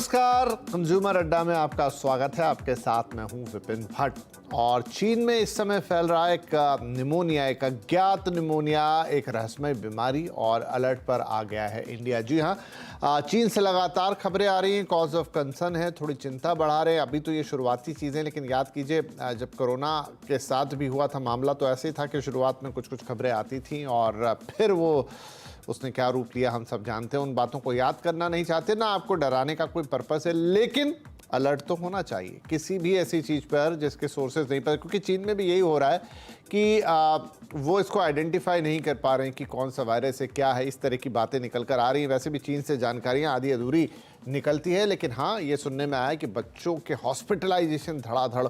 नमस्कार, कंज्यूमर अड्डा में आपका स्वागत है। आपके साथ मैं हूं विपिन भट्ट। और चीन में इस समय फैल रहा है एक निमोनिया, एक अज्ञात निमोनिया, एक रहस्यमय बीमारी, और अलर्ट पर आ गया है इंडिया। जी हां, चीन से लगातार खबरें आ रही हैं, कॉज ऑफ कंसर्न है, थोड़ी चिंता बढ़ा रहे हैं। अभी तो ये शुरुआती चीज़ें, लेकिन याद कीजिए जब कोरोना के साथ भी हुआ था मामला, तो ऐसे ही था कि शुरुआत में कुछ कुछ खबरें आती थीं और फिर उसने क्या रूप लिया हम सब जानते हैं। उन बातों को याद करना नहीं चाहते, ना आपको डराने का कोई पर्पस है, लेकिन अलर्ट तो होना चाहिए किसी भी ऐसी चीज़ पर जिसके सोर्सेज नहीं पता। क्योंकि चीन में भी यही हो रहा है कि वो इसको आइडेंटिफाई नहीं कर पा रहे हैं कि कौन सा वायरस है, क्या है। इस तरह की बातें निकल कर आ रही हैं। वैसे भी चीन से जानकारियाँ आधी अधूरी निकलती है, लेकिन हाँ, ये सुनने में आया कि बच्चों के हॉस्पिटलाइजेशन धड़ाधड़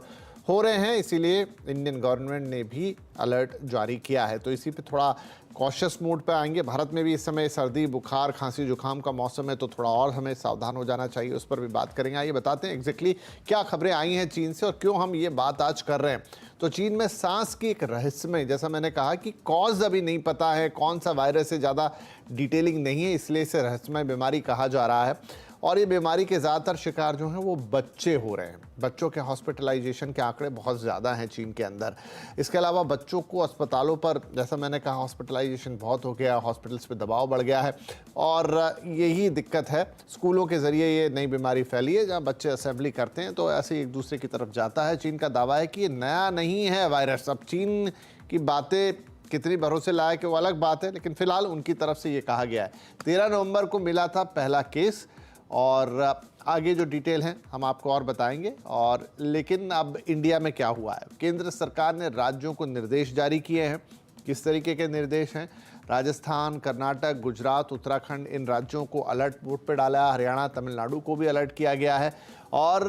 हो रहे हैं। इसीलिए इंडियन गवर्नमेंट ने भी अलर्ट जारी किया है। तो इसी पे थोड़ा कॉशियस मूड पे आएंगे। भारत में भी इस समय सर्दी, बुखार, खांसी, जुकाम का मौसम है, तो थोड़ा और हमें सावधान हो जाना चाहिए। उस पर भी बात करेंगे। आइए बताते हैं एग्जैक्टली क्या खबरें आई हैं चीन से और क्यों हम ये बात आज कर रहे हैं। तो चीन में सांस की एक रहस्यमय, जैसा मैंने कहा कि कॉज अभी नहीं पता है, कौन सा वायरस है, ज़्यादा डिटेलिंग नहीं है, इसलिए इसे रहस्यमय बीमारी कहा जा रहा है। और ये बीमारी के ज़्यादातर शिकार जो हैं वो बच्चे हो रहे हैं। बच्चों के हॉस्पिटलाइजेशन के आंकड़े बहुत ज़्यादा हैं चीन के अंदर। इसके अलावा बच्चों को अस्पतालों पर, जैसा मैंने कहा, हॉस्पिटलाइजेशन बहुत हो गया, हॉस्पिटल्स पे दबाव बढ़ गया है। और यही दिक्कत है, स्कूलों के ज़रिए ये नई बीमारी फैली है, जहाँ बच्चे असेंबली करते हैं तो ऐसे एक दूसरे की तरफ जाता है। चीन का दावा है कि ये नया नहीं है वायरस। अब चीन की बातें कितनी भरोसे लायक है वो अलग बात है, लेकिन फिलहाल उनकी तरफ से ये कहा गया है। 13 नवंबर को मिला था पहला केस, और आगे जो डिटेल हैं हम आपको और बताएंगे। और लेकिन अब इंडिया में क्या हुआ है, केंद्र सरकार ने राज्यों को निर्देश जारी किए हैं। किस तरीके के निर्देश हैं? राजस्थान, कर्नाटक, गुजरात, उत्तराखंड, इन राज्यों को अलर्ट मोड पर डाला है। हरियाणा, तमिलनाडु को भी अलर्ट किया गया है और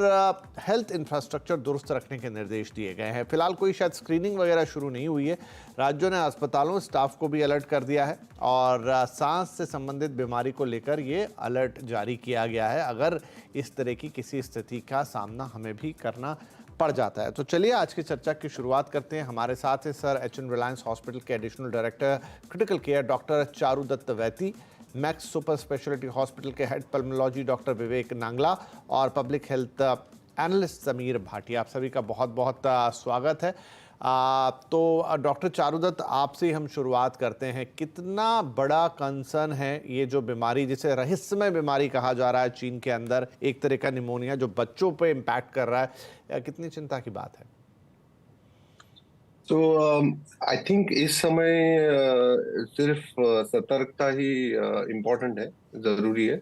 हेल्थ इंफ्रास्ट्रक्चर दुरुस्त रखने के निर्देश दिए गए हैं। फिलहाल कोई शायद स्क्रीनिंग वगैरह शुरू नहीं हुई है। राज्यों ने अस्पतालों, स्टाफ को भी अलर्ट कर दिया है और सांस से संबंधित बीमारी को लेकर ये अलर्ट जारी किया गया है, अगर इस तरह की किसी स्थिति का सामना हमें भी करना पड़ जाता है। तो चलिए आज की चर्चा की शुरुआत करते हैं। हमारे साथ है सर एच.एन. रिलायंस हॉस्पिटल के additional director critical care doctor Charudatt Vaiti, Max super speciality hospital के head pulmonology doctor Vivek Nangla और public health analyst Sameer Bhatia. आप सभी का बहुत बहुत स्वागत है। तो डॉक्टर चारुदत्त, आपसे हम शुरुआत करते हैं। कितना बड़ा कंसर्न है ये जो बीमारी, जिसे रहस्यमय बीमारी कहा जा रहा है चीन के अंदर, एक तरह का निमोनिया जो बच्चों पे इम्पैक्ट कर रहा है, कितनी चिंता की बात है? तो आई थिंक इस समय सिर्फ सतर्कता ही इम्पोर्टेंट है, जरूरी है।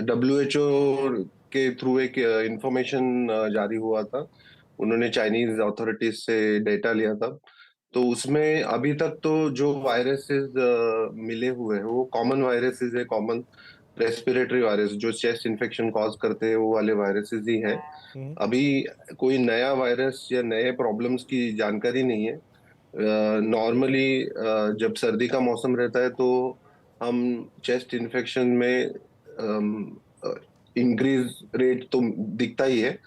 WHO के थ्रू एक इंफॉर्मेशन जारी हुआ था। उन्होंने चाइनीज अथॉरिटीज से डेटा लिया था। तो उसमें अभी तक तो जो वायरसेस मिले हुए हैं वो कॉमन वायरसेस है, कॉमन रेस्पिरेटरी वायरस जो चेस्ट इन्फेक्शन कॉज करते हैं, वो वाले वायरसेस ही हैं। हम्म। अभी कोई नया वायरस या नए प्रॉब्लम्स की जानकारी नहीं है। नॉर्मली जब सर्दी का मौसम रहता है तो हम चेस्ट इन्फेक्शन में इंक्रीज रेट तो दिखता ही है,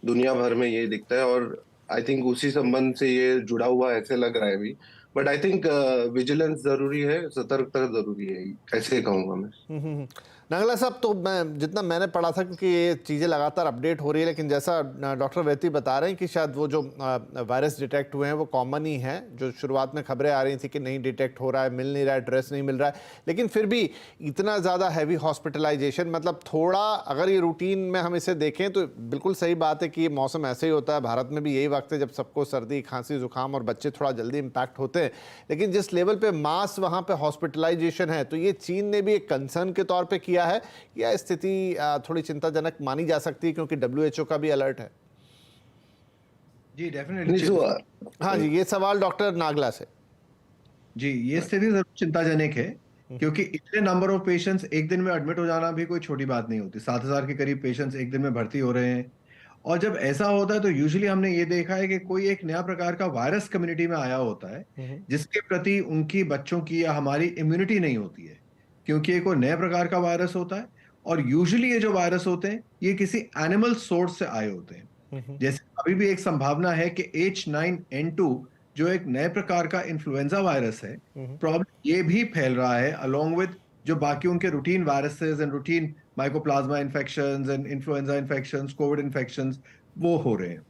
दुनिया भर में ये दिखता है। और आई थिंक उसी संबंध से ये जुड़ा हुआ ऐसे लग रहा है अभी। बट आई थिंक विजिलेंस जरूरी है, सतर्कता जरूरी है, ऐसे कहूंगा मैं। नागला साहब, तो जितना मैंने पढ़ा था, क्योंकि ये चीज़ें लगातार अपडेट हो रही है, लेकिन जैसा डॉक्टर वैती बता रहे हैं कि शायद वो जो वायरस डिटेक्ट हुए हैं वो कॉमन ही है। जो शुरुआत में खबरें आ रही थी कि नहीं डिटेक्ट हो रहा है, मिल नहीं रहा है, ड्रेस नहीं मिल रहा है, लेकिन फिर भी इतना ज़्यादा हैवी हॉस्पिटलाइजेशन, मतलब थोड़ा अगर ये रूटीन में हम इसे देखें तो बिल्कुल सही बात है कि ये मौसम ऐसे ही होता है। भारत में भी यही वक्त है जब सबको सर्दी, खांसी, जुकाम और बच्चे थोड़ा जल्दी इम्पैक्ट होते हैं। लेकिन जिस लेवल पर मास वहाँ पर हॉस्पिटलाइजेशन है, तो ये चीन ने भी एक कंसर्न के तौर पर किया है, या स्थिति थोड़ी चिंताजनक मानी जा सकती है क्योंकि WHO का भी अलर्ट है? जी नहीं डेफिनेटली। तो हाँ जी, ये सवाल डॉक्टर नागला से। जी, ये स्थिति जरूर चिंताजनक है, क्योंकि इतने नंबर ऑफ पेशेंट्स एक दिन में एडमिट हो जाना भी कोई छोटी बात नहीं होती। 7,000 के करीब पेशेंट्स एक दिन में भर्ती हो रहे हैं। और जब ऐसा होता है तो यूजुअली हमने ये देखा है कि कोई एक नया प्रकार का वायरस कम्युनिटी में आया होता है, जिसके प्रति उनकी बच्चों की या हमारी इम्यूनिटी नहीं होती है, क्योंकि ये कोई नया प्रकार का वायरस होता है। और यूजुअली ये जो वायरस होते हैं ये किसी एनिमल सोर्स से आए होते हैं। जैसे अभी भी एक संभावना है कि H9N2 जो एक नए प्रकार का इन्फ्लुएंजा वायरस है, प्रॉब्लम ये भी फैल रहा है अलोंग विद जो बाकी उनके routine viruses and routine mycoplasma infections and influenza infections, Covid infections वो हो रहे हैं।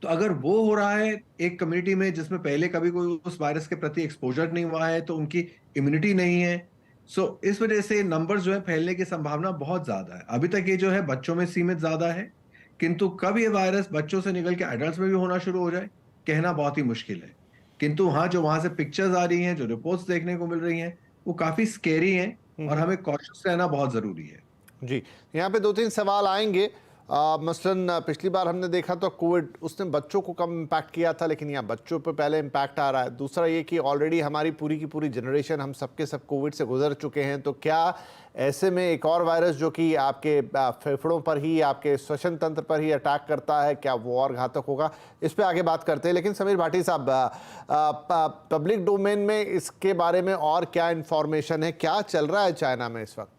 तो अगर वो हो रहा है एक कम्युनिटी में जिसमें पहले कभी कोई उस वायरस के प्रति एक्सपोजर नहीं हुआ है, तो उनकी इम्यूनिटी नहीं है, सो इस वजह से नंबर्स जो है फैलने की संभावना बहुत ज्यादा है। अभी तक ये जो है बच्चों में सीमित ज्यादा है, किंतु कब ये वायरस बच्चों से निकल के एडल्ट्स में भी होना शुरू हो जाए कहना बहुत ही मुश्किल है। किंतु हाँ, जो वहां से पिक्चर्स आ रही हैं, जो रिपोर्ट्स देखने को मिल रही हैं, वो काफी स्केरी हैं और हमें कॉशियस रहना बहुत जरूरी है। जी, यहाँ पे 2-3 सवाल आएंगे। मसलन पिछली बार हमने देखा तो कोविड उसने बच्चों को कम इम्पैक्ट किया था, लेकिन यहाँ बच्चों पे पहले इम्पैक्ट आ रहा है। दूसरा ये कि ऑलरेडी हमारी पूरी की पूरी जनरेशन, हम सबके सब कोविड से गुजर चुके हैं, तो क्या ऐसे में एक और वायरस जो कि आपके फेफड़ों पर ही, आपके श्वसन तंत्र पर ही अटैक करता है, क्या वो और घातक होगा? इस पे आगे बात करते हैं। लेकिन समीर भाटी साहब, पब्लिक डोमेन में इसके बारे में और क्या इंफॉर्मेशन है, क्या चल रहा है चाइना में इस वक्त?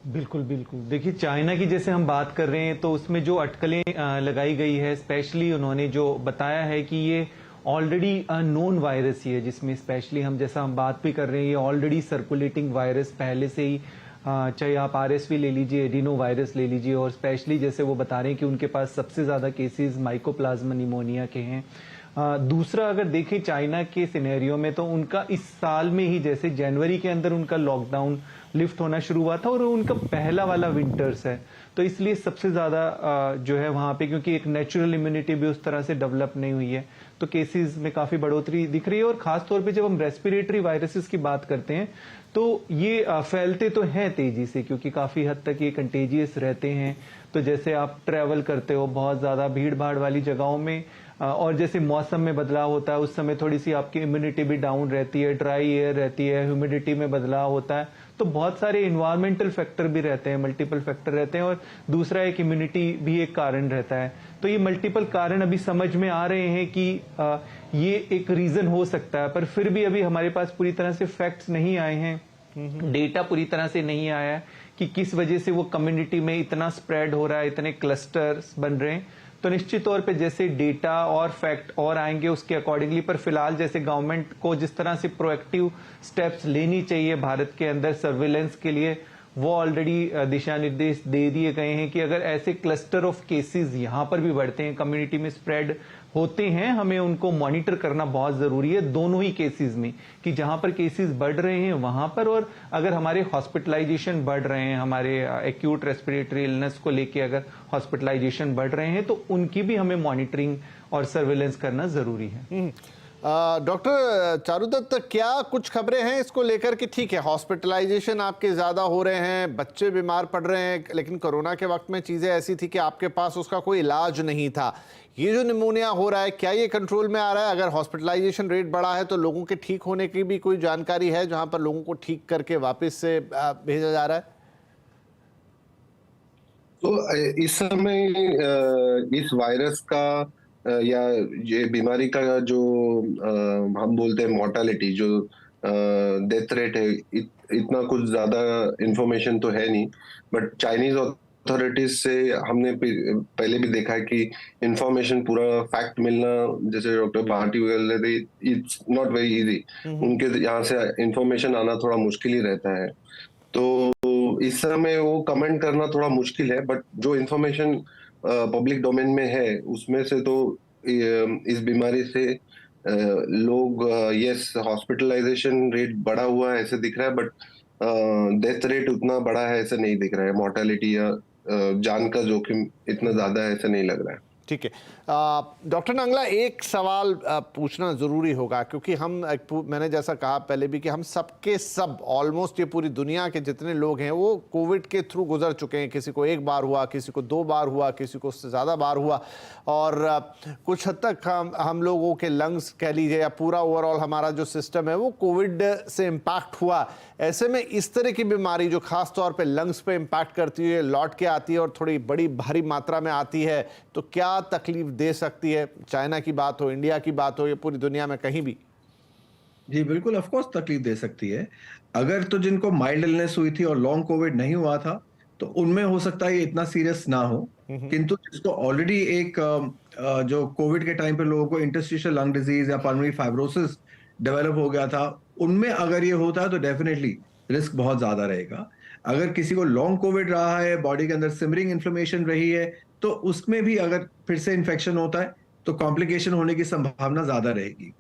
बिल्कुल बिल्कुल, देखिए चाइना की जैसे हम बात कर रहे हैं तो उसमें जो अटकलें लगाई गई है, स्पेशली उन्होंने जो बताया है कि ये ऑलरेडी नोन वायरस ही है, जिसमें स्पेशली हम बात भी कर रहे हैं, ये ऑलरेडी सर्कुलेटिंग वायरस पहले से ही, चाहे आप आरएसवी ले लीजिए, एडिनो वायरस ले लीजिए, और स्पेशली जैसे वो बता रहे हैं कि उनके पास सबसे ज्यादा केसेस माइकोप्लाज्मा निमोनिया के हैं। दूसरा, अगर देखें चाइना के सिनेरियो में, तो उनका इस साल में ही जैसे जनवरी के अंदर उनका लॉकडाउन लिफ्ट होना शुरू हुआ था और उनका पहला वाला विंटर्स है, तो इसलिए सबसे ज्यादा जो है वहां पे, क्योंकि एक नेचुरल इम्यूनिटी भी उस तरह से डेवलप नहीं हुई है, तो केसेस में काफी बढ़ोतरी दिख रही है। और खास तौर पे जब हम रेस्पिरेटरी वायरसेस की बात करते हैं तो ये फैलते तो हैं तेजी से, क्योंकि काफी हद तक ये कंटेजियस रहते हैं। तो जैसे आप ट्रेवल करते हो बहुत ज्यादा भीड़ भाड़ वाली जगहों में, और जैसे मौसम में बदलाव होता है, उस समय थोड़ी सी आपकी इम्यूनिटी भी डाउन रहती है, ड्राई एयर रहती है, ह्यूमिडिटी में बदलाव होता है, तो बहुत सारे इन्वायरमेंटल फैक्टर भी रहते हैं, मल्टीपल फैक्टर रहते हैं, और दूसरा एक इम्यूनिटी भी एक कारण रहता है। तो ये मल्टीपल कारण अभी समझ में आ रहे हैं कि ये एक रीजन हो सकता है, पर फिर भी अभी हमारे पास पूरी तरह से फैक्ट्स नहीं आए हैं, डेटा पूरी तरह से नहीं आया है कि किस वजह से वो कम्युनिटी में इतना स्प्रेड हो रहा है, इतने क्लस्टर्स बन रहे हैं। तो निश्चित तौर पे जैसे डेटा और फैक्ट और आएंगे उसके अकॉर्डिंगली, पर फिलहाल जैसे गवर्नमेंट को जिस तरह से प्रोएक्टिव स्टेप्स लेनी चाहिए भारत के अंदर सर्विलेंस के लिए, वो ऑलरेडी दिशा निर्देश दे दिए गए हैं कि अगर ऐसे क्लस्टर ऑफ केसेस यहां पर भी बढ़ते हैं, कम्युनिटी में स्प्रेड होते हैं, हमें उनको मॉनिटर करना बहुत जरूरी है, दोनों ही केसेस में, कि जहां पर केसेस बढ़ रहे हैं वहां पर, और अगर हमारे हॉस्पिटलाइजेशन बढ़ रहे हैं, हमारे एक्यूट रेस्पिरेटरी इलनेस को लेके अगर हॉस्पिटलाइजेशन बढ़ रहे हैं, तो उनकी भी हमें मॉनिटरिंग और सर्विलेंस करना जरूरी है। डॉक्टर चारुदत्त, क्या कुछ खबरें हैं इसको लेकर कि ठीक है हॉस्पिटलाइजेशन आपके ज़्यादा हो रहे हैं, बच्चे बीमार पड़ रहे हैं, लेकिन कोरोना के वक्त में चीज़ें ऐसी थी कि आपके पास उसका कोई इलाज नहीं था, ये जो निमोनिया हो रहा है क्या ये कंट्रोल में आ रहा है? अगर हॉस्पिटलाइजेशन रेट बढ़ा है तो लोगों के ठीक होने की भी कोई जानकारी है जहां पर लोगों को ठीक करके वापस से भेजा जा रहा है? तो इस समय इस वायरस का या ये बीमारी का जो हम बोलते हैं मोर्टालिटी, जो डेथ रेट है, इतना कुछ ज्यादा इंफॉर्मेशन तो है नहीं, बट चाइनीज अथॉरिटीज से हमने पहले भी देखा है कि इंफॉर्मेशन पूरा फैक्ट मिलना, जैसे डॉक्टर भाटी बोल रहे थे, इट्स नॉट वेरी इजी, उनके यहाँ से इंफॉर्मेशन आना थोड़ा मुश्किल ही रहता है। तो इस समय वो कमेंट करना थोड़ा मुश्किल है, बट जो इंफॉर्मेशन पब्लिक डोमेन में है उसमें से तो इस बीमारी से लोग, यस, हॉस्पिटलाइजेशन रेट बढ़ा हुआ है ऐसे दिख रहा है, बट डेथ रेट उतना बड़ा है ऐसा नहीं दिख रहा है, मोर्टालिटी या जान का जोखिम इतना ज्यादा है ऐसा नहीं लग रहा है। ठीक है डॉक्टर नांगला, एक सवाल पूछना ज़रूरी होगा, क्योंकि मैंने जैसा कहा पहले भी कि हम सबके सब ऑलमोस्ट ये पूरी दुनिया के जितने लोग हैं वो कोविड के थ्रू गुजर चुके हैं। किसी को एक बार हुआ, किसी को 2 बार हुआ, किसी को उससे ज़्यादा बार हुआ, और कुछ हद तक हम लोगों के लंग्स कह लीजिए या पूरा ओवरऑल हमारा जो सिस्टम है वो कोविड से इम्पैक्ट हुआ। ऐसे में इस तरह की बीमारी जो खास तौर पे लंग्स पे इम्पैक्ट करती है, लौट के आती है और थोड़ी बड़ी भारी मात्रा में आती है, तो क्या तकलीफ दे सकती है? चाइना की बात हो, इंडिया की बात हो, या पूरी दुनिया में कहीं भी? जी बिल्कुल, ऑफ कोर्स तकलीफ दे सकती है। अगर तो जिनको माइल्ड इलनेस हुई थी और लॉन्ग कोविड नहीं हुआ था तो उनमें हो सकता है ये इतना सीरियस ना हो, किंतु जिसको ऑलरेडी एक जो कोविड के टाइम पे लोगों को इंटरस्टिशियल लंग डिजीज या पल्मोनरी फाइब्रोसिस डेवलप हो गया था, उनमें अगर ये होता है तो डेफिनेटली रिस्क बहुत ज्यादा रहेगा। अगर किसी को लॉन्ग कोविड रहा है, बॉडी के अंदर सिमरिंग इन्फ्लेमेशन रही है, तो उसमें भी अगर फिर से इन्फेक्शन होता है तो कॉम्प्लिकेशन होने की संभावना ज्यादा रहेगी।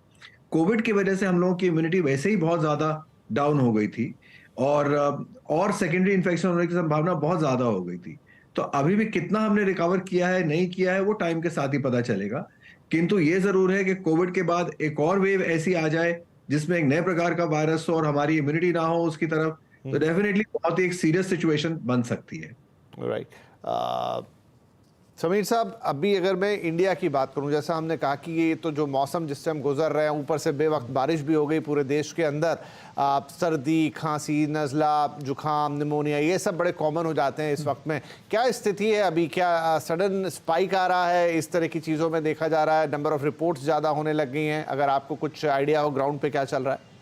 कोविड की वजह से हम लोगों की इम्यूनिटी वैसे ही बहुत ज्यादा डाउन हो गई थी, और सेकेंडरी इन्फेक्शन होने की संभावना बहुत ज्यादा हो गई थी। तो अभी भी कितना हमने रिकवर किया है नहीं किया है वो टाइम के साथ ही पता चलेगा। किंतु ये जरूर है कि कोविड के बाद एक और वेव ऐसी आ जाए जिसमें एक नए प्रकार का वायरस हो और हमारी इम्यूनिटी ना हो उसकी तरफ, तो डेफिनेटली बहुत ही एक सीरियस सिचुएशन बन सकती है। राइट। समीर साहब, अभी अगर मैं इंडिया की बात करूं, जैसा हमने कहा कि ये तो जो मौसम जिससे हम गुजर रहे हैं, ऊपर से बेवक्त बारिश भी हो गई पूरे देश के अंदर, सर्दी, खांसी, नज़ला, जुकाम, निमोनिया, ये सब बड़े कॉमन हो जाते हैं इस वक्त में। क्या स्थिति है अभी? क्या सडन स्पाइक आ रहा है? इस तरह की चीज़ों में देखा जा रहा है, नंबर ऑफ रिपोर्ट्स ज़्यादा होने लग गई हैं? अगर आपको कुछ आइडिया हो ग्राउंड पे क्या चल रहा है?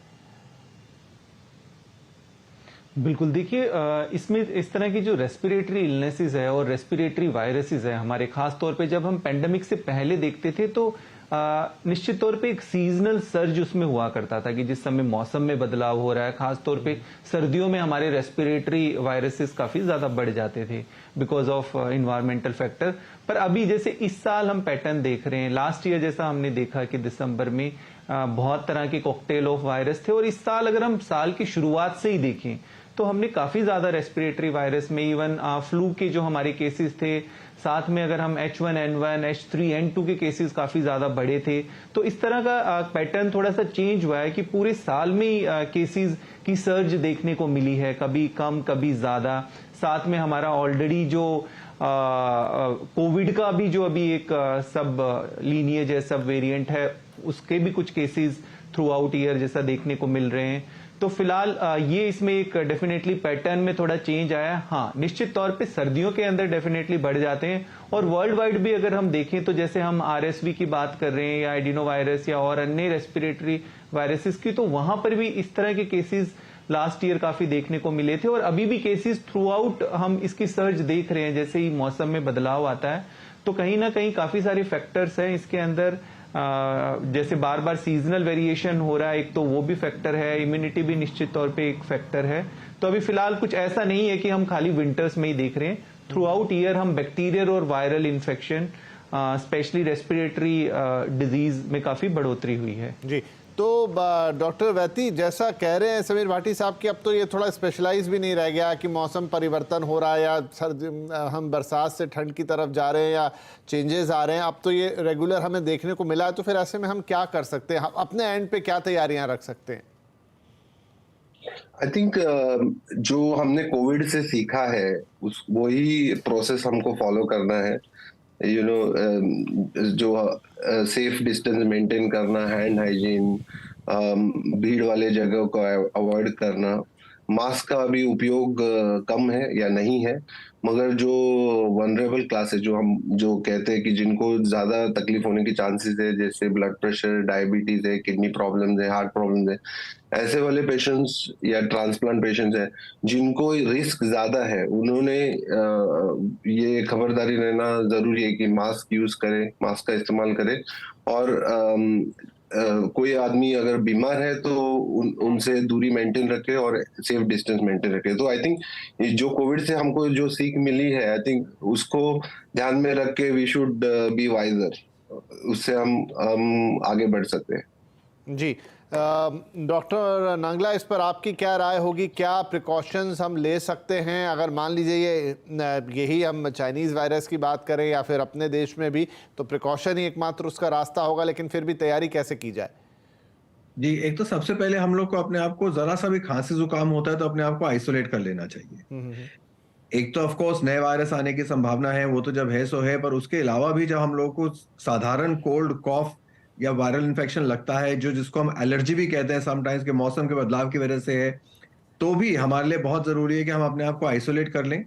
बिल्कुल, देखिए इसमें इस तरह की जो रेस्पिरेटरी इलनेसेस है और रेस्पिरेटरी वायरसेस है हमारे, खास तौर पे जब हम पेंडेमिक से पहले देखते थे तो निश्चित तौर पे एक सीजनल सर्ज उसमें हुआ करता था कि जिस समय मौसम में बदलाव हो रहा है, खास तौर पे सर्दियों में हमारे रेस्पिरेटरी वायरसेस काफी ज्यादा बढ़ जाते थे बिकॉज ऑफ इन्वायरमेंटल फैक्टर। पर अभी जैसे इस साल हम पैटर्न देख रहे हैं, लास्ट ईयर जैसा हमने देखा कि दिसंबर में बहुत तरह के कॉकटेल ऑफ वायरस थे, और इस साल अगर हम साल की शुरुआत से ही देखें तो हमने काफी ज्यादा रेस्पिरेटरी वायरस में, इवन फ्लू के जो हमारे केसेस थे, साथ में अगर हम H1N1, H3N2 के केसेस काफी ज्यादा बढ़े थे। तो इस तरह का पैटर्न थोड़ा सा चेंज हुआ है कि पूरे साल में ही केसेस की सर्ज देखने को मिली है, कभी कम कभी ज्यादा। साथ में हमारा ऑलरेडी जो कोविड का भी जो अभी एक सब लीनिएज है, सब वेरिएंट है, उसके भी कुछ केसेस थ्रू आउट ईयर जैसा देखने को मिल रहे हैं। तो फिलहाल ये इसमें एक डेफिनेटली पैटर्न में थोड़ा चेंज आया। हाँ, निश्चित तौर पे सर्दियों के अंदर डेफिनेटली बढ़ जाते हैं, और वर्ल्ड वाइड भी अगर हम देखें तो जैसे हम आरएसवी की बात कर रहे हैं या एडिनो वायरस या और अन्य रेस्पिरेटरी वायरसेस की, तो वहां पर भी इस तरह के केसेस लास्ट ईयर काफी देखने को मिले थे, और अभी भी केसेस थ्रू आउट हम इसकी सर्ज देख रहे हैं। जैसे ही मौसम में बदलाव आता है तो कहीं ना कहीं काफी सारे फैक्टर्स हैं इसके अंदर, जैसे बार बार सीजनल वेरिएशन हो रहा है, एक तो वो भी फैक्टर है, इम्यूनिटी भी निश्चित तौर पे एक फैक्टर है। तो अभी फिलहाल कुछ ऐसा नहीं है कि हम खाली विंटर्स में ही देख रहे हैं, थ्रू आउट ईयर हम बैक्टीरियल और viral infection, specially respiratory disease में काफी बढ़ोतरी हुई है। जी, तो डॉक्टर वैती, जैसा कह रहे हैं समीर भाटी साहब कि अब तो ये थोड़ा स्पेशलाइज भी नहीं रह गया कि मौसम परिवर्तन हो रहा है या हम बरसात से ठंड की तरफ जा रहे हैं या चेंजेस आ रहे हैं, अब तो ये रेगुलर हमें देखने को मिला है। तो फिर ऐसे में हम क्या कर सकते हैं, अपने एंड पे क्या तैयारियां रख सकते हैं? आई थिंक जो हमने कोविड से सीखा है उस वही प्रोसेस हमको फॉलो करना है। जो सेफ डिस्टेंस मेंटेन करना, हैंड हाइजीन, भीड़ वाले जगह को अवॉइड करना, मास्क का भी उपयोग कम है या नहीं है, मगर जो वनरेबल क्लासेस जो कहते हैं कि जिनको ज्यादा तकलीफ होने की चांसेस है, जैसे ब्लड प्रेशर, डायबिटीज है, किडनी प्रॉब्लम्स है, हार्ट प्रॉब्लम्स है, ऐसे वाले पेशेंट्स या ट्रांसप्लांट पेशेंट्स हैं जिनको रिस्क ज्यादा है, उन्होंने ये खबरदारी रहना जरूरी है कि मास्क यूज करें, मास्क का इस्तेमाल करें, और कोई आदमी अगर बीमार है तो उनसे दूरी मेंटेन रखे और सेफ डिस्टेंस मेंटेन रखे। तो आई थिंक जो कोविड से हमको जो सीख मिली है, आई थिंक उसको ध्यान में रख के वी शुड बी वाइजर, उससे हम आगे बढ़ सकते हैं। जी, डॉक्टर नांगला, इस पर आपकी क्या राय होगी? क्या प्रिकॉशंस हम ले सकते हैं अगर मान लीजिए यही हम चाइनीज़ वायरस की बात करें या फिर अपने देश में भी, तो प्रिकॉशन ही एकमात्र उसका रास्ता होगा, लेकिन फिर भी तैयारी कैसे की जाए? जी, एक तो सबसे पहले हम लोग को अपने आप को जरा सा भी खांसी जुकाम होता है तो अपने आप को आइसोलेट कर लेना चाहिए। एक तो ऑफ कोर्स नए वायरस आने की संभावना है, वो तो जब है सो है, पर उसके अलावा भी जब हम लोग को साधारण कोल्ड, कॉफ या वायरल इन्फेक्शन लगता है, जिसको हम एलर्जी भी कहते हैं समटाइम्स, के मौसम के बदलाव की वजह से है, तो भी हमारे लिए बहुत जरूरी है कि हम अपने आप को आइसोलेट कर लें,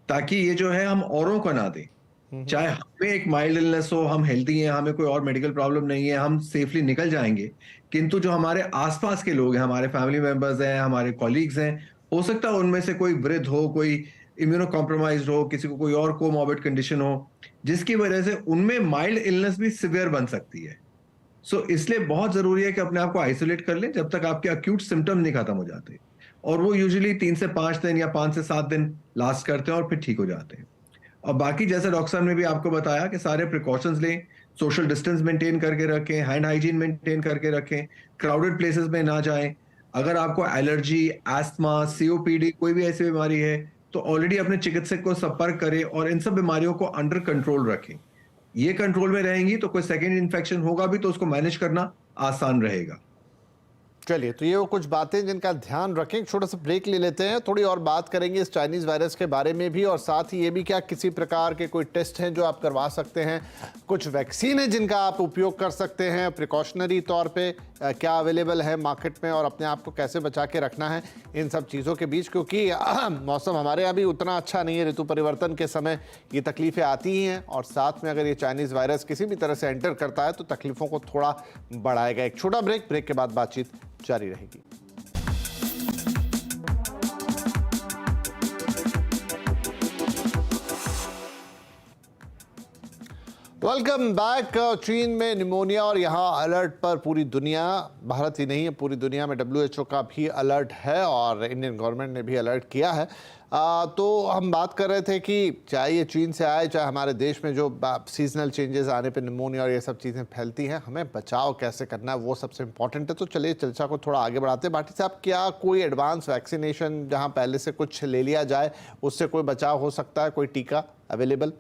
ताकि ये जो है हम औरों को ना दें। चाहे हमें एक माइल्ड इलनेस हो, हम हेल्थी हैं, हमें कोई और मेडिकल प्रॉब्लम नहीं है, हम सेफली निकल जाएंगे, किंतु जो हमारे आसपास के लोग हैं, हमारे फैमिली मेंबर्स हैं, हमारे कॉलीग्स हैं, हो सकता है उनमें से कोई वृद्ध हो, कोई इम्यूनो कॉम्प्रोमाइज्ड हो, किसी को कोई और कोमॉर्बिड कंडीशन हो, जिसकी वजह से उनमें माइल्ड इलनेस भी सिवियर बन सकती है। सो इसलिए बहुत जरूरी है कि अपने आप को आइसोलेट कर लें जब तक आपके अक्यूट सिम्टम नहीं खत्म हो जाते, और वो यूजुअली 3 से 5 दिन या 5 से 7 दिन लास्ट करते हैं और फिर ठीक हो जाते हैं। और बाकी जैसे डॉक्टर साहब ने भी आपको बताया कि सारे प्रिकॉशंस लें, सोशल डिस्टेंस मेंटेन करके रखें, हैंड हाइजीन मेंटेन करके रखें, क्राउडेड प्लेसेस में ना जाएं। अगर आपको एलर्जी, एस्थमा, सीओपीडी कोई भी ऐसी बीमारी है तो ऑलरेडी अपने चिकित्सक को संपर्क करें और इन सब बीमारियों को अंडर कंट्रोल रखें। ये कंट्रोल में रहेंगी तो कोई सेकेंड इन्फेक्शन होगा भी तो उसको मैनेज करना आसान रहेगा। चलिए, तो ये वो कुछ बातें जिनका ध्यान रखें। एक छोटा सा ब्रेक ले लेते हैं, थोड़ी और बात करेंगे इस चाइनीज वायरस के बारे में भी, और साथ ही ये भी क्या किसी प्रकार के कोई टेस्ट हैं जो आप करवा सकते हैं, कुछ वैक्सीन है जिनका आप उपयोग कर सकते हैं प्रिकॉशनरी तौर पे, क्या अवेलेबल है मार्केट में, और अपने आप को कैसे बचा के रखना है इन सब चीज़ों के बीच, क्योंकि मौसम हमारे यहाँ भी उतना अच्छा नहीं है। ऋतु परिवर्तन के समय ये तकलीफ़ें आती ही हैं, और साथ में अगर ये चाइनीज़ वायरस किसी भी तरह से एंटर करता है तो तकलीफ़ों को थोड़ा बढ़ाएगा। एक छोटा ब्रेक के बाद बातचीत जारी रहेगी। Welcome back. चीन में निमोनिया और यहाँ अलर्ट पर पूरी दुनिया, भारत ही नहीं है पूरी दुनिया में WHO का भी अलर्ट है और इंडियन गवर्नमेंट ने भी अलर्ट किया है। तो हम बात कर रहे थे कि चाहे ये चीन से आए चाहे हमारे देश में जो सीजनल चेंजेस आने पे निमोनिया और ये सब चीज़ें फैलती हैं, हमें बचाव कैसे करना है वो सबसे इम्पॉर्टेंट है। तो चलिए चर्चा को थोड़ा आगे बढ़ाते हैं। भाटी साहब, क्या कोई एडवांस वैक्सीनेशन जहाँ पहले से कुछ ले लिया जाए उससे कोई बचाव हो सकता है, कोई टीका अवेलेबल?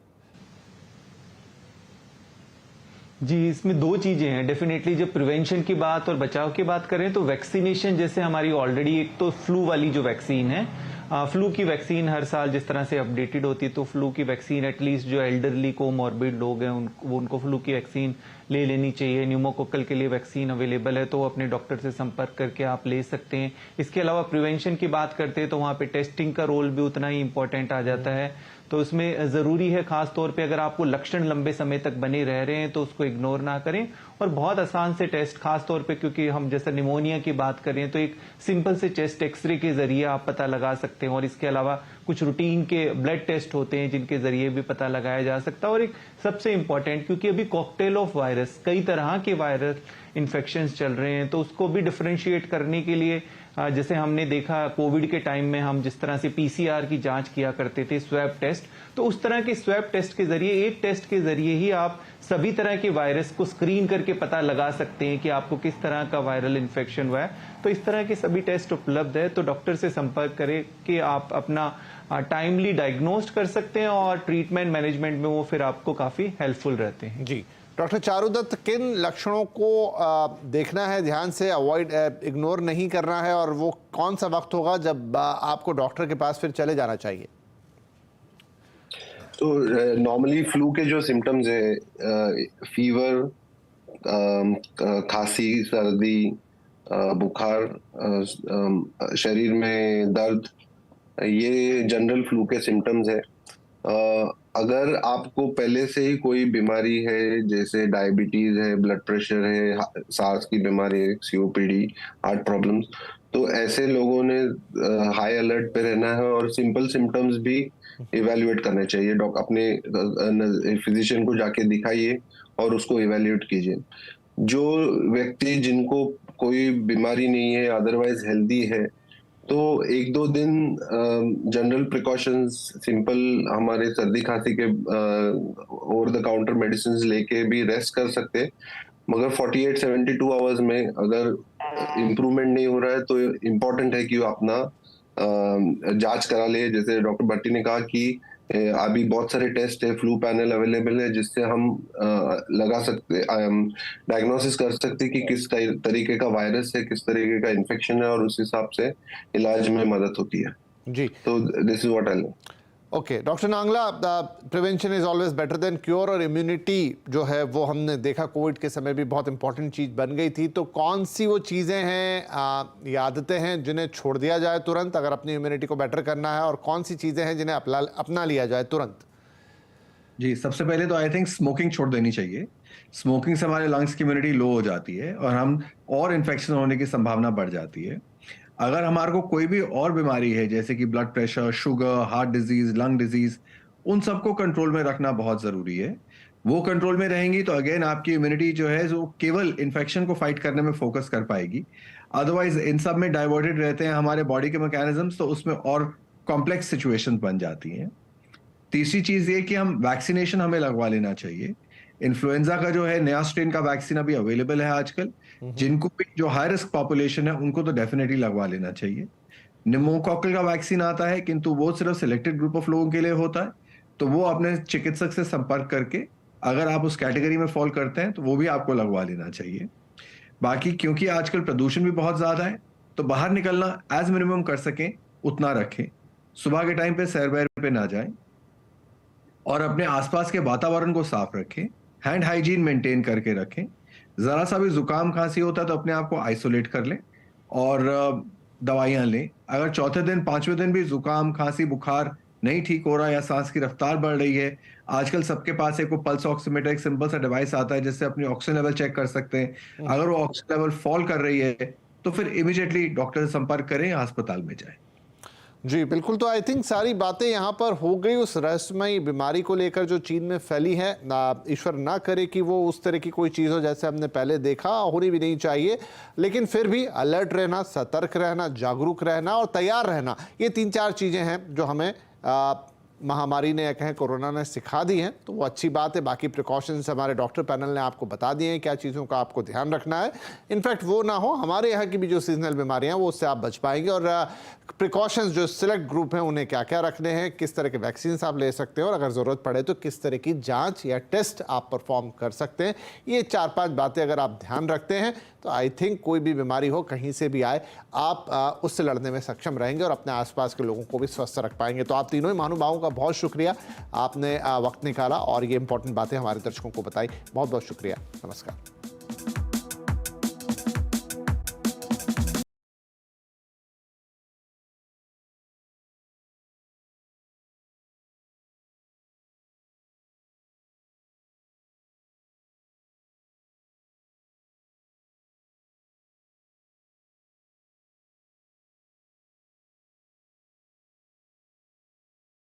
जी, इसमें दो चीजें हैं डेफिनेटली। जब प्रिवेंशन की बात और बचाव की बात करें तो वैक्सीनेशन जैसे हमारी ऑलरेडी एक तो फ्लू वाली जो वैक्सीन है, फ्लू की वैक्सीन हर साल जिस तरह से अपडेटेड होती है, तो फ्लू की वैक्सीन एटलीस्ट जो एल्डरली कोमॉर्बिड लोग हैं उनको फ्लू की वैक्सीन ले लेनी चाहिए। न्यूमोकोकल के लिए वैक्सीन अवेलेबल है तो अपने डॉक्टर से संपर्क करके आप ले सकते हैं। इसके अलावा प्रिवेंशन की बात करते हैं तो वहाँ पे टेस्टिंग का रोल भी उतना ही इंपॉर्टेंट आ जाता है। तो उसमें ज़रूरी है खास तौर पे अगर आपको लक्षण लंबे समय तक बने रह रहे हैं तो उसको इग्नोर ना करें, और बहुत आसान से टेस्ट, खास तौर पे क्योंकि हम जैसे निमोनिया की बात करें तो एक सिंपल से चेस्ट एक्सरे के जरिए आप पता लगा सकते हैं, और इसके अलावा कुछ रूटीन के ब्लड टेस्ट होते हैं जिनके जरिए भी पता लगाया जा सकता है। और एक सबसे इंपॉर्टेंट, क्योंकि अभी कॉकटेल ऑफ वायरस, कई तरह के वायरस इन्फेक्शंस चल रहे हैं, तो उसको भी डिफरेंशिएट करने के लिए जैसे हमने देखा कोविड के टाइम में हम जिस तरह से PCR की जांच किया करते थे, स्वैब टेस्ट, तो उस तरह के स्वैब टेस्ट के जरिए, एक टेस्ट के जरिए ही आप सभी तरह के वायरस को स्क्रीन करके पता लगा सकते हैं कि आपको किस तरह का वायरल इन्फेक्शन हुआ है। तो इस तरह के सभी टेस्ट उपलब्ध है, तो डॉक्टर से संपर्क करें कि आप अपना टाइमली डायग्नोस्ट कर सकते हैं, और ट्रीटमेंट मैनेजमेंट में वो फिर आपको काफी हेल्पफुल रहते हैं। जी डॉक्टर चारुदत्त, किन लक्षणों को देखना है ध्यान से, अवॉइड इग्नोर नहीं करना है, और वो कौन सा वक्त होगा जब आपको डॉक्टर के पास फिर चले जाना चाहिए? तो नॉर्मली फ्लू के जो सिम्टम्स है, फीवर, खांसी, सर्दी, बुखार, शरीर में दर्द, ये जनरल फ्लू के सिम्टम्स है। अगर आपको पहले से ही कोई बीमारी है, जैसे डायबिटीज है, ब्लड प्रेशर है, सांस की बीमारी है, COPD, हार्ट प्रॉब्लम्स, तो ऐसे लोगों ने हाई अलर्ट पे रहना है और सिंपल सिम्टम्स भी इवेल्युएट करने चाहिए। अपने फिजिशियन को जाके दिखाइए और उसको इवेल्युएट कीजिए। जो व्यक्ति जिनको कोई बीमारी नहीं है, अदरवाइज हेल्दी है, तो 1-2 दिन जनरल प्रिकॉशंस, सिंपल हमारे सर्दी खांसी के ओवर द काउंटर मेडिसिन लेके भी रेस्ट कर सकते हैं। मगर 48-72 आवर्स में अगर इम्प्रूवमेंट नहीं हो रहा है तो इम्पोर्टेंट है कि वो अपना जांच करा ले। जैसे डॉक्टर भट्टी ने कहा कि अभी बहुत सारे टेस्ट है, फ्लू पैनल अवेलेबल है, जिससे हम लगा सकते, डायग्नोसिस कर सकते कि किस तरीके का वायरस है, किस तरीके का इन्फेक्शन है, और उस हिसाब से इलाज में मदद होती है। जी, तो this is what I know. Okay doctor Nangla, prevention is always better than cure, और इम्यूनिटी जो है वो हमने देखा कोविड के समय भी बहुत इंपॉर्टेंट चीज़ बन गई थी। तो कौन सी वो चीज़ें हैं, ये आदतें हैं जिन्हें छोड़ दिया जाए तुरंत अगर अपनी इम्यूनिटी को बेटर करना है, और कौन सी चीज़ें हैं जिन्हें अपना लिया जाए तुरंत? जी, सबसे पहले तो आई थिंक स्मोकिंग छोड़ देनी चाहिए। स्मोकिंग से हमारे लंग्स की इम्यूनिटी लो हो जाती है और हम और इन्फेक्शन होने की संभावना बढ़ जाती है। अगर हमारे को कोई भी और बीमारी है, जैसे कि blood pressure, sugar, heart disease, lung disease, उन सबको कंट्रोल में रखना बहुत जरूरी है। वो कंट्रोल में रहेंगी तो अगेन आपकी इम्यूनिटी जो है जो केवल इन्फेक्शन को फाइट करने में फोकस कर पाएगी। अदरवाइज इन सब में डाइवर्टेड रहते हैं हमारे बॉडी के मैकेनिज्म्स, तो उसमें और कॉम्प्लेक्स सिचुएशंस बन जाती हैं। तीसरी चीज ये कि हम वैक्सीनेशन हमें लगवा लेना चाहिए। इन्फ्लुएंजा का जो है नया स्ट्रेन का वैक्सीन अभी अवेलेबल है आजकल। जिनको भी जो हाई रिस्क पॉपुलेशन है उनको तो डेफिनेटली लगवा लेना चाहिए। निमोकॉकल का वैक्सीन आता है किंतु वो सिर्फ सिलेक्टेड ग्रुप ऑफ लोगों के लिए होता है, तो वो अपने चिकित्सक से संपर्क करके अगर आप उस कैटेगरी में फॉल करते हैं तो वो भी आपको लगवा लेना चाहिए। बाकी क्योंकि आजकल प्रदूषण भी बहुत ज्यादा है तो बाहर निकलना एज मिनिमम कर सकें उतना रखें। सुबह के टाइम पे सैर वैर पे ना जाएं और अपने आसपास के वातावरण को साफ रखें। हैंड हाइजीन मेंटेन करके रखें। जरा सा भी जुकाम खांसी होता है तो अपने आप को आइसोलेट कर लें और दवाइयां लें। अगर चौथे दिन पांचवें दिन भी जुकाम खांसी बुखार नहीं ठीक हो रहा या सांस की रफ्तार बढ़ रही है, आजकल सबके पास एक पल्स ऑक्सीमीटर एक सिंपल सा डिवाइस आता है जिससे अपनी ऑक्सीजन लेवल चेक कर सकते हैं। अगर वो ऑक्सीजन लेवल फॉल कर रही है तो फिर इमीडिएटली डॉक्टर से संपर्क करें, अस्पताल में जाएं। जी बिल्कुल। तो आई थिंक सारी बातें यहाँ पर हो गई उस रहस्यमयी बीमारी को लेकर जो चीन में फैली है। ईश्वर ना करे कि वो उस तरह की कोई चीज़ हो जैसे हमने पहले देखा, होनी भी नहीं चाहिए, लेकिन फिर भी अलर्ट रहना, सतर्क रहना, जागरूक रहना और तैयार रहना, ये 3-4 चीज़ें हैं जो हमें महामारी ने या कहें कोरोना ने सिखा दी हैं। तो वो अच्छी बात है। बाकी प्रिकॉशंस हमारे डॉक्टर पैनल ने आपको बता दिए हैं क्या चीज़ों का आपको ध्यान रखना है। इनफैक्ट वो ना हो, हमारे यहाँ की भी जो सीजनल बीमारियाँ हैं वो उससे आप बच पाएंगे। और प्रिकॉशंस जो सिलेक्ट ग्रुप हैं उन्हें क्या क्या रखने हैं, किस तरह के वैक्सीन आप ले सकते हैं और अगर ज़रूरत पड़े तो किस तरह की जाँच या टेस्ट आप परफॉर्म कर सकते हैं, ये 4-5 बातें अगर आप ध्यान रखते हैं तो आई थिंक कोई भी बीमारी हो कहीं से भी आए आप उससे लड़ने में सक्षम रहेंगे और अपने आसपास के लोगों को भी स्वस्थ रख पाएंगे। तो आप तीनों ही महानुभावों का बहुत शुक्रिया, आपने वक्त निकाला और ये इंपॉर्टेंट बातें हमारे दर्शकों को बताई। बहुत बहुत शुक्रिया। नमस्कार।